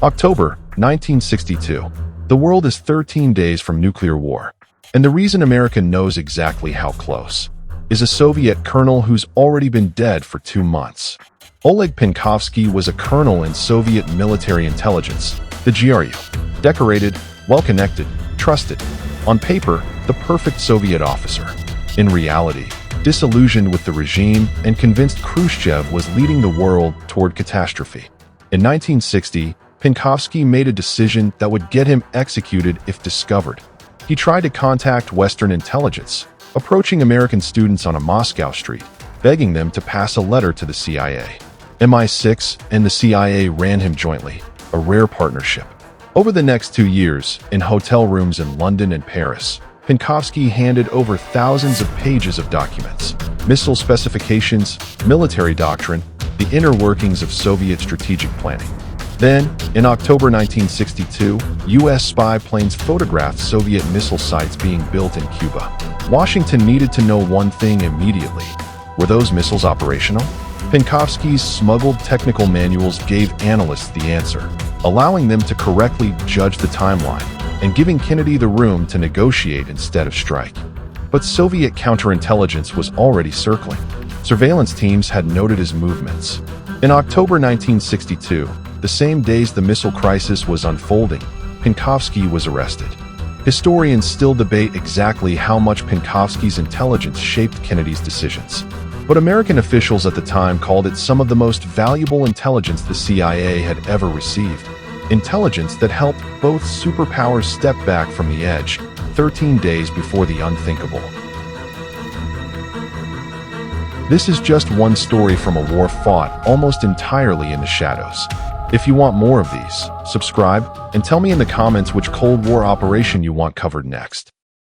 October 1962. The world is 13 days from nuclear war. And the reason America knows exactly how close is a Soviet colonel who's already been dead for 2 months. Oleg Penkovsky was a colonel in Soviet military intelligence, the GRU. Decorated, well-connected, trusted. On paper, the perfect Soviet officer. In reality, disillusioned with the regime and convinced Khrushchev was leading the world toward catastrophe. In 1960, Penkovsky made a decision that would get him executed if discovered. He tried to contact Western intelligence, approaching American students on a Moscow street, begging them to pass a letter to the CIA. MI6 and the CIA ran him jointly, a rare partnership. Over the next 2 years, in hotel rooms in London and Paris, Penkovsky handed over thousands of pages of documents, missile specifications, military doctrine, the inner workings of Soviet strategic planning. Then, in October 1962, U.S. spy planes photographed Soviet missile sites being built in Cuba. Washington needed to know one thing immediately. Were those missiles operational? Penkovsky's smuggled technical manuals gave analysts the answer, allowing them to correctly judge the timeline and giving Kennedy the room to negotiate instead of strike. But Soviet counterintelligence was already circling. Surveillance teams had noted his movements. In October 1962, the same days the missile crisis was unfolding, Penkovsky was arrested. Historians still debate exactly how much Penkovsky's intelligence shaped Kennedy's decisions. But American officials at the time called it some of the most valuable intelligence the CIA had ever received. Intelligence that helped both superpowers step back from the edge 13 days before the unthinkable. This is just one story from a war fought almost entirely in the shadows. If you want more of these, subscribe and tell me in the comments which Cold War operation you want covered next.